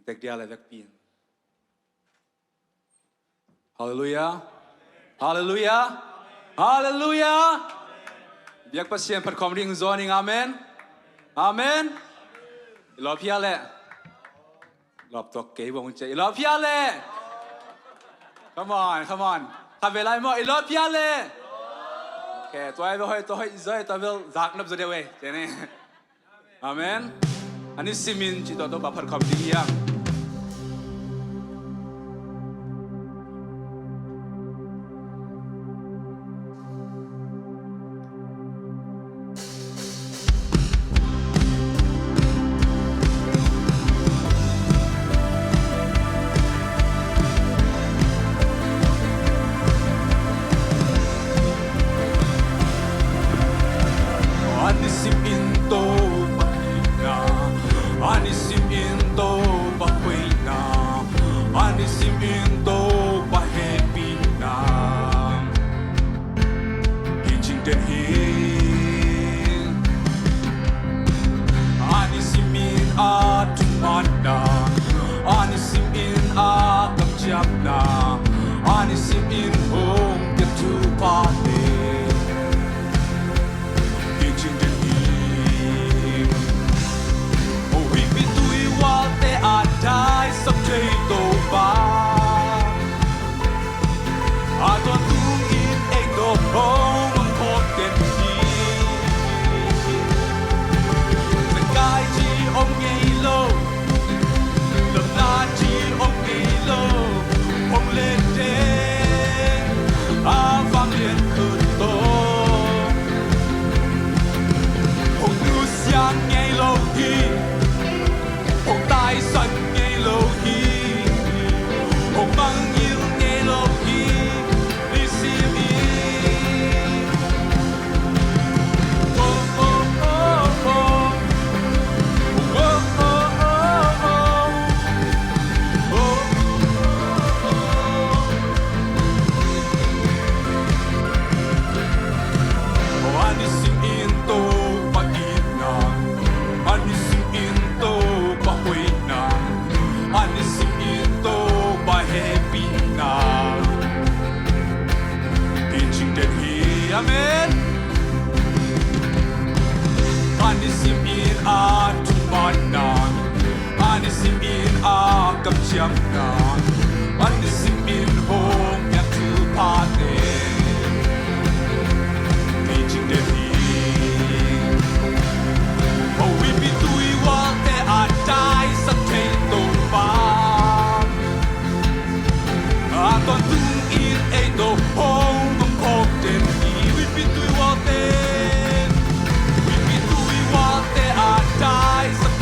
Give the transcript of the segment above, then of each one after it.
tek dia le vek pin Hallelujah Hallelujah Hallelujah biak pasien per kom ring zoning amen amen lo pia le lo tok ke bong che lo pia le come on come on ทำเวลาหมดlo pia le okay ตัวไอ้บ่ให้ตัวให้zoiตัวเวลดักนับซะเดียวเว้ยเจนี่อาเมนอันนี้ซิมินจิตตัวบัพพะคอมดียัง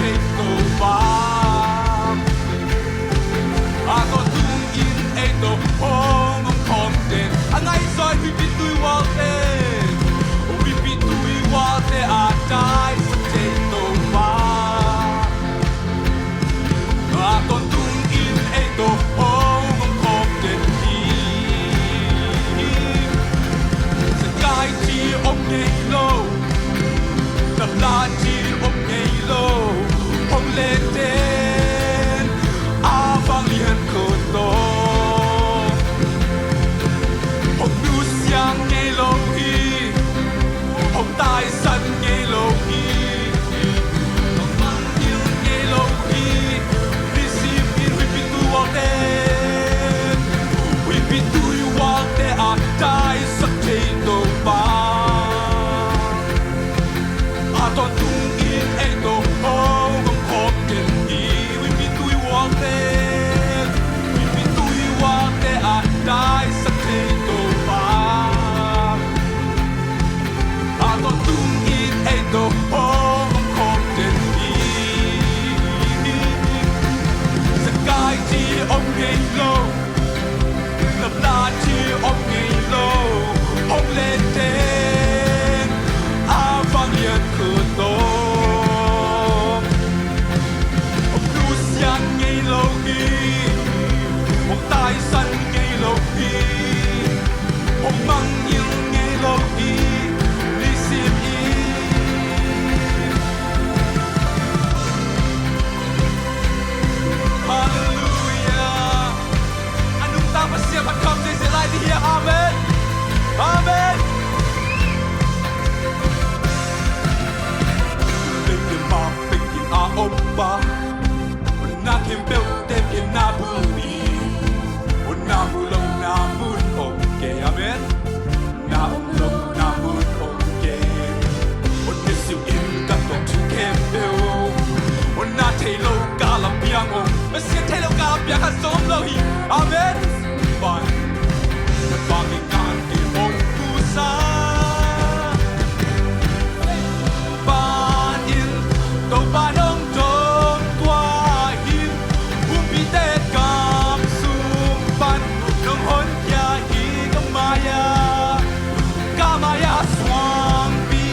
Take som lo hi amen ban bangin kan ki ong ku sa ban in Topan nong dom tua hin upi te kam sum pan nong hon ya hi kamaya swang pi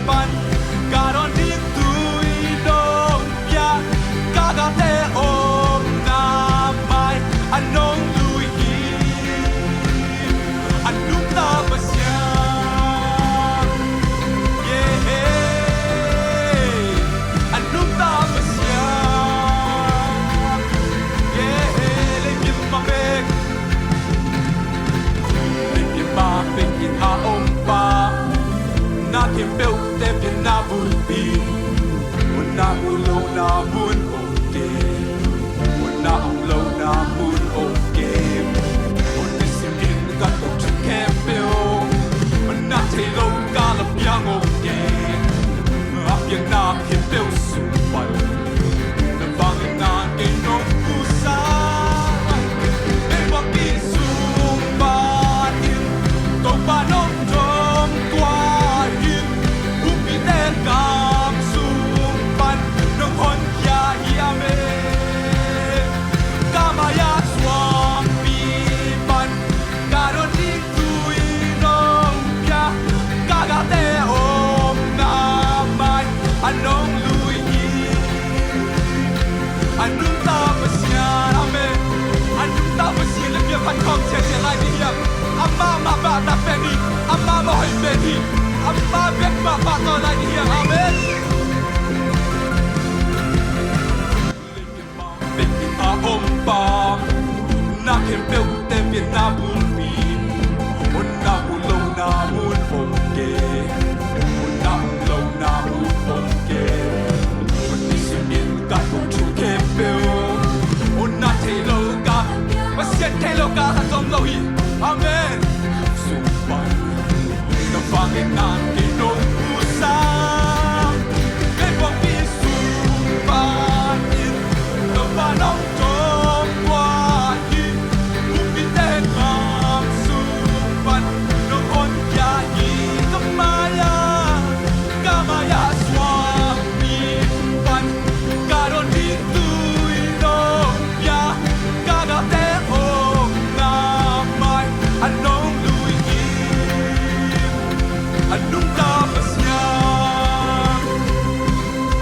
pan garon dik tui dong ya kaga te om na mai anong lui hi anung ta pasya yeah anung ta pasya yeah le kim ma bek le kim ma bek in ha om pa na kim bel te pin na bu pi na ulo na mun oke na ulo na mun oke isim in ka to kempel na te lo ka la piang oke apia na kempel su pan na bangin na ke no kusa e wa ki su pa in to pa no tom tua in upi te kam su pan nong hon ya hi ame kamaya swam pi pan garon dik tui nong ya kaga te om na mai anong lui hi anung ta pasya ame anung ta pasya le pia pan kong che che lai di ya amma ma ba ta pe ni amma ma hoi pe ni amma bek ma ba to lai di ya amen a om pa na kem bel te pin na bun pi na ulo na mun om ke na ulo na mun om ke isim in ka to kem bel na te lo ka paset te lo ka som lo hi amen supan na bangin na ke no kusa ke bong pi supan in no pa no tom qua hi upi te kam supan no on ya hi kamaya swam pi pan garon di tui no ya kaga te om na mai anong lui hi anung ta pasya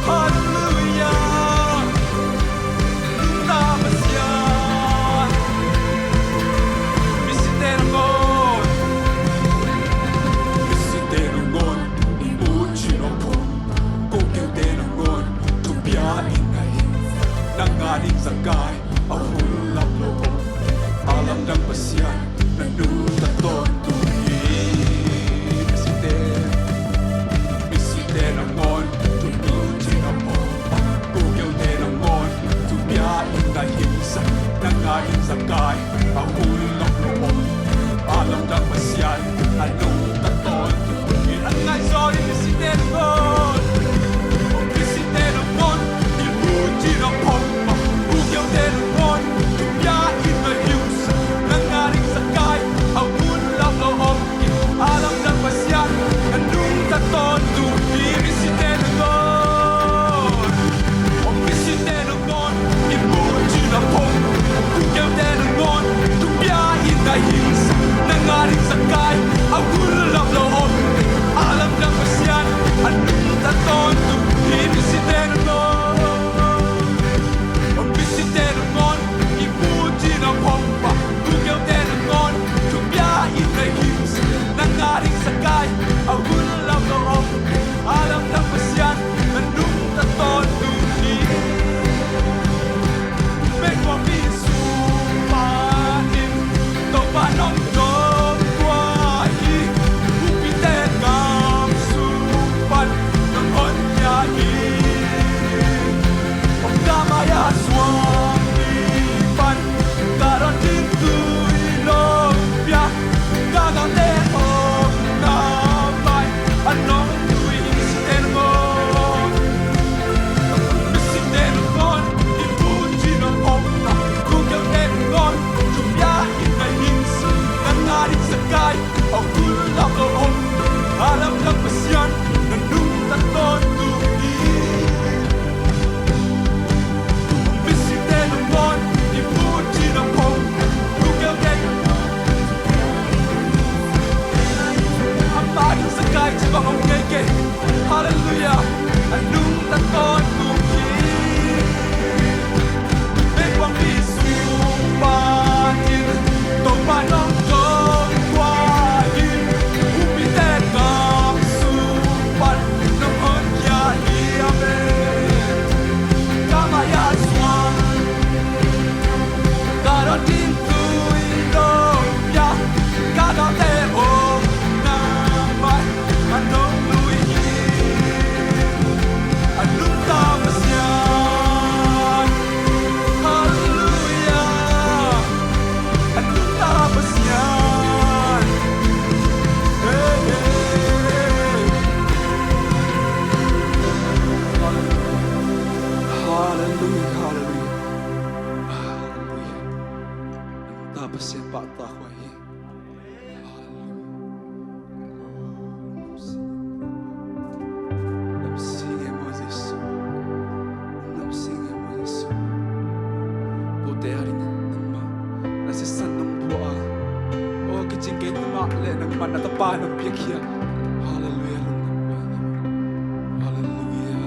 hallelujah ta pasya misiter ngon imuchino po kukil te ngon tu pia inay nangaling sakay ahulap loob alam ng pasya nanutaton tuwi misiter ngon tu imuchino po kukil te ngon tu pia inay nangaling sakay ahulap loob alam ng pasya nanutaton tuwi ang ngay sorry misiter ngon misiter ngon imuchino po kukil te ngon tu pia inay nangaling sakay ahulap loob Hallelujah, hallelujah. Hallelujah. Tapos yan pa takway. Paano biakya? Hallelujah. Hallelujah.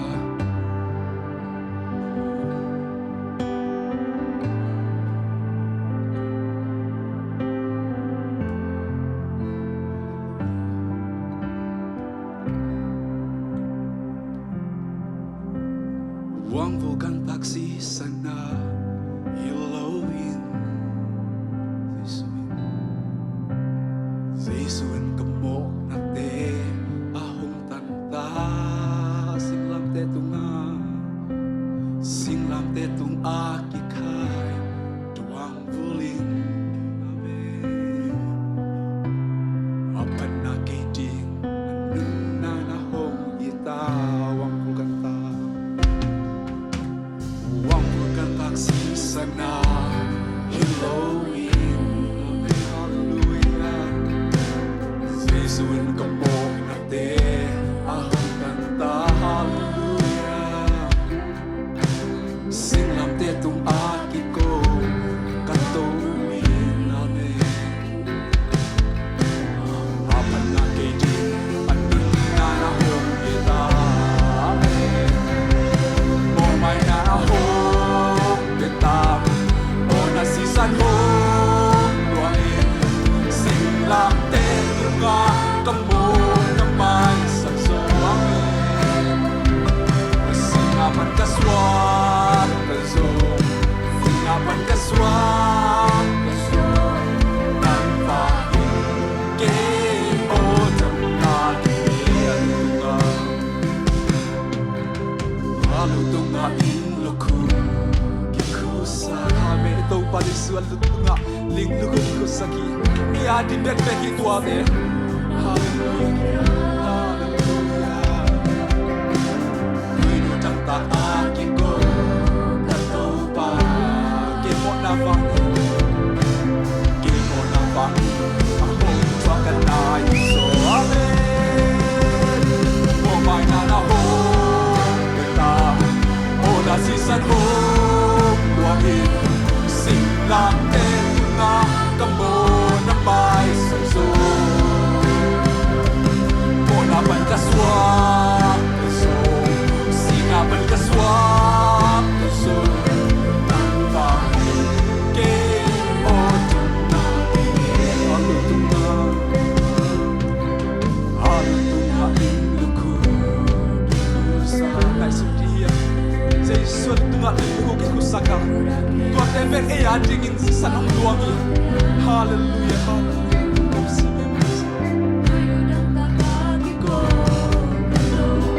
Huwag mo kang taksisan na ilawin. Zisuin ka mo na te ahong tanta. Singlam te tunga, singlam te tung akikay tuang bulin. Amen. Apan na kay ding anun na nahong itawang pulkanta. Huwag mo kang taksisan na ilawin. Zisuin ka mo na te ahong kanta. Hallelujah. Singlam te tung aki ko katuwin. Amen. Apan na kay di anun na nahong kita. Amen. Mo may na ahong kita. O nasisan mo luwain. Singlam te tunga kamu naman sa Zomi. Singapan kaswat kaso, singapan kaswat kaso. Nang pahingin o tamnatin tunga. Halo tunga inloku kikusa. Kami ito palisuan tunga lingluku kikusaki. Iya di backpack itu ate. Hallelujah, hallelujah. Kuino tang taaki ko Topan. Kemo na bang, kemo na bang. Ako tuwakan na iso. Amen. Momay na na ho kita. O nasisan ho buwagin. Singlang tenga kamo na may sumso. Monapan kaswak kaso, singapan kaswak kaso. Nang pahingin o tunahin. Halutunga inluku kikusa. Naisudiya Zaisun tunga inluku kikusaka. Tua tever eya dingin sisanong luwangi. Hallelujah, hallelujah.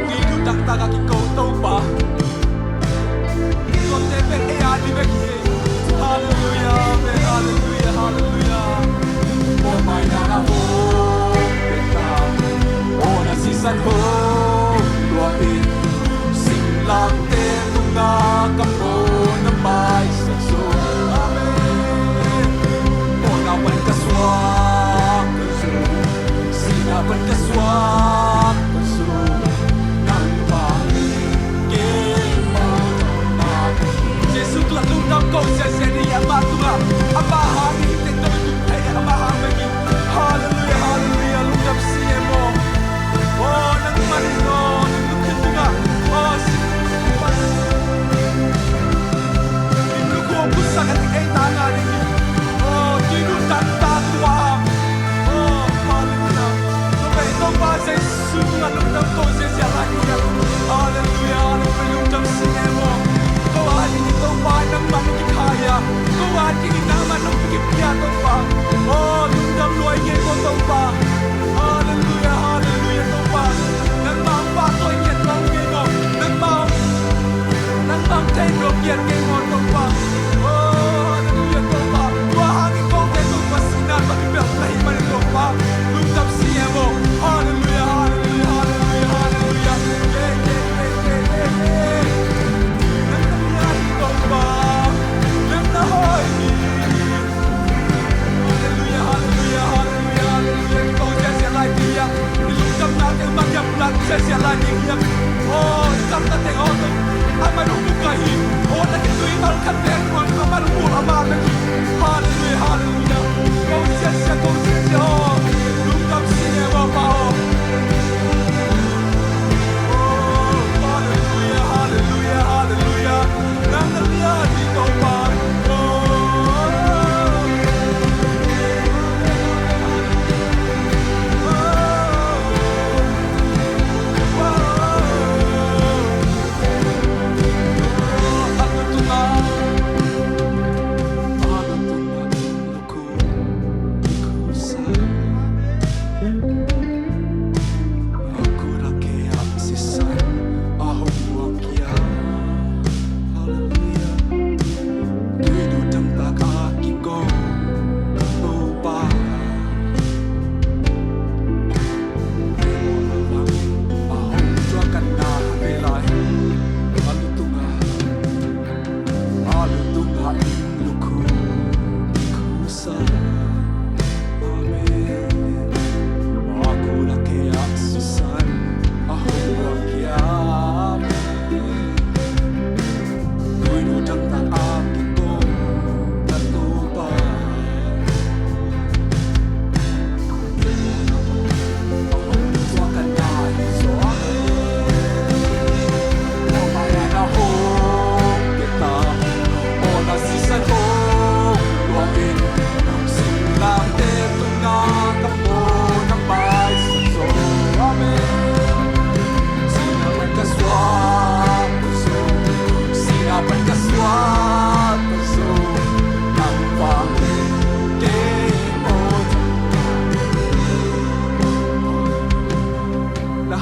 Didudang tagak ikaw tawh. Tua tever eya dibagi. Hallelujah, amen, hallelujah, hallelujah. O may nanahong kita. O nasisan ho luwain. Singlang te tunga kamo na may sakso. Amen. O nawan kaswak kaso, sinapan kaswak kaso. Nang pahingin mo natin. Jesus telah lungdam kau sesedi amatula. Amahangin tentu tutai amahangin. Hallelujah, hallelujah. Lungdam siemo. Oh nang manin nong lungkulhna. Oh sinupan. Inuku busak at ay tangan ini. Oh didudang tawh. Oh hallelujah. Sampai itu bahasa sungai lungdam kau sesialanya. Hallelujah, hallelujah. Lungdam siemo. Kau hari ini Topan nang manungki kaya. Kau hari ini nama nang biakpiakna Topan. Oh lungdam luai kau Topan. Hallelujah, hallelujah Topan. Nang mampa kau ingat nong kau. Nang mam tengo biar kau Topan. Oh hallelujah Topan. Tua hangi kau tengo pasinan bagi berlahi mana Topan. Lungdam siemo. Hallelujah, hallelujah, hallelujah, hallelujah. Yeah, yeah, yeah, yeah, yeah.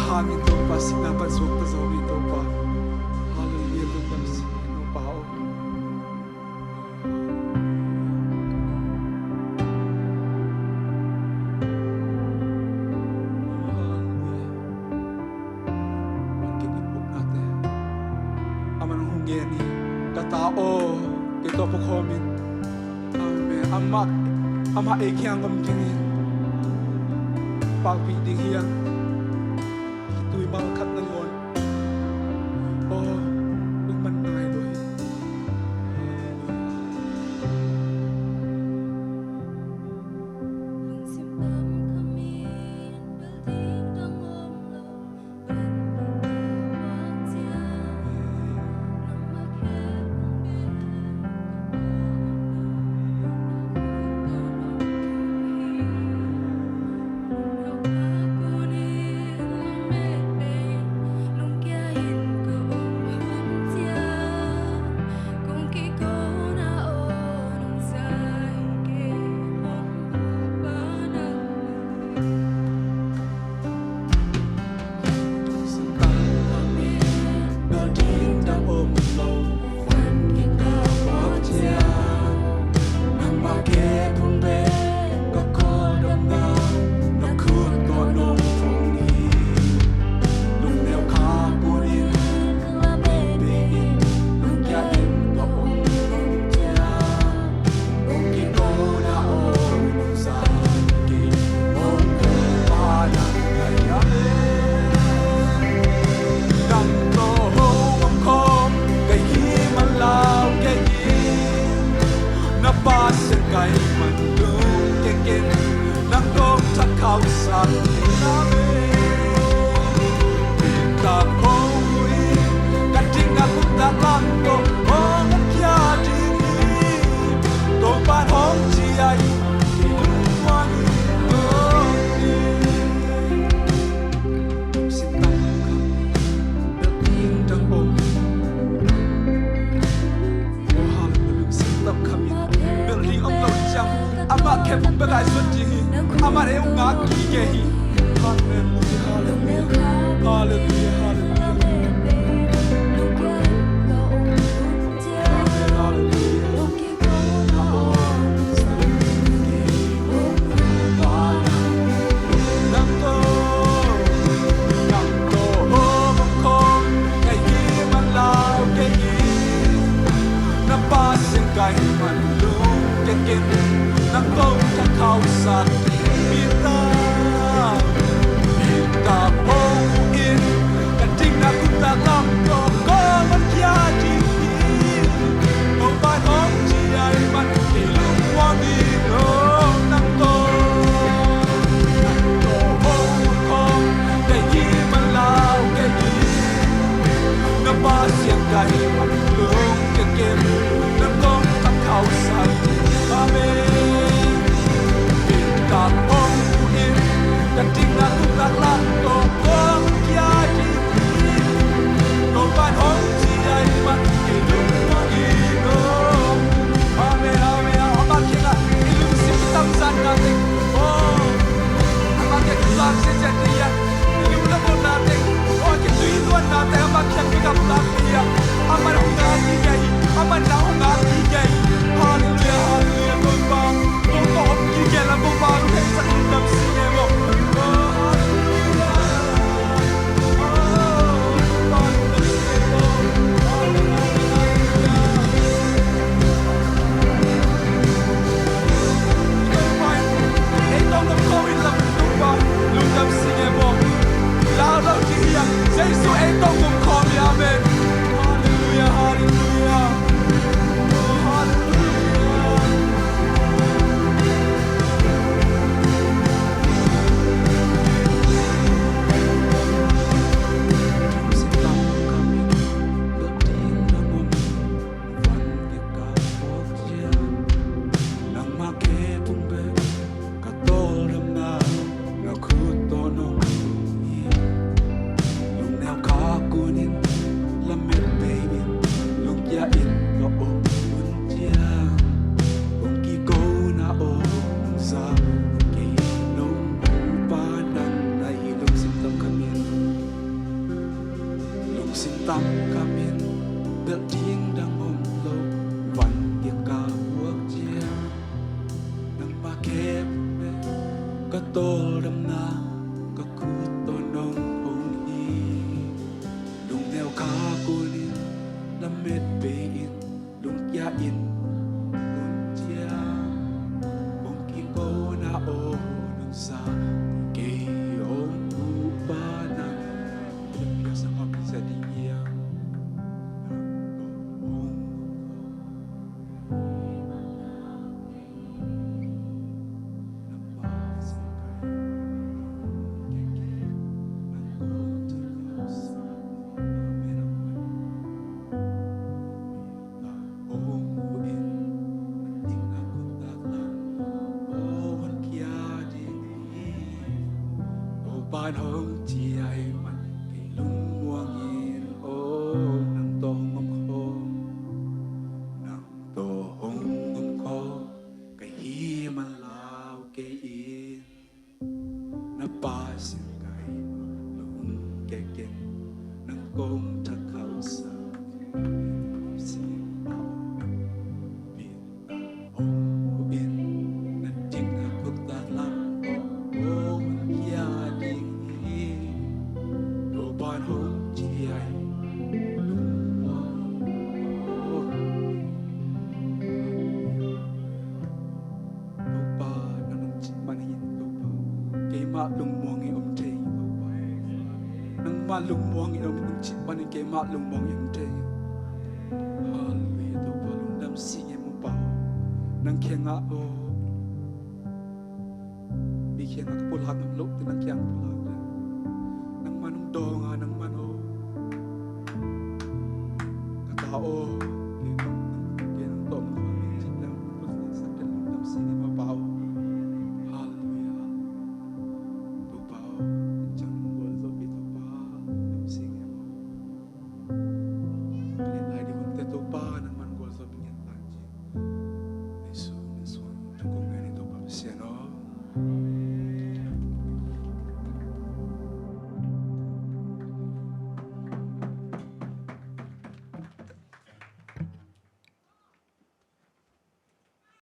Hangin Topa, sinapan suwag ta Zomi Topa. Hallelujah, lungdam sino pao. Hallelujah. Ang kikipok natin. Ama ng hunggeni, katao, kito po komin. Amen. Ama ikyang kamkinin. Pagpiding hiyang. Tuy mga kat ng ngon. Oh, kung man na Lord. Kay manlung kengin nang tong THUKZAW namin kita koi kating aku tak langko ong kya dingin Topan hong ciai wangi sintang kami dating dang om mohal belum sintap kami building of Lord Jang ama ke bagai suci ama re ngak ki hi hallelujah hallelujah hallelujah Kay manlung kengin nang tong THUKZAW kita pongin kating aku tak lamko kongan kiaji Topan hong ciai man ilung wangi nang hong kay man lau kay napas yang kay manlung kengin nang tong THUKZAW amen kita in un chia bông ki cô na ô nang sa ke ông u ba na pia sa ngọc sa di ia ban hồng chi ai man cái lung muang in ô nang to ngom kho nang to hong ngom kho cái hi man lao cái in na pa sin kai lung cái ken nang kong ta khao sa sin bao bi ta hong in nang jing na kuk ta lam ô kia ban hồng chi ai lung muang Topa nang chi manin Topa kay ma lung muang i om te Topa nang ma lung muang i om nang chi manin kay ma lung muang i om te hallelujah Topa lungdam si mo pa nang kaya nga o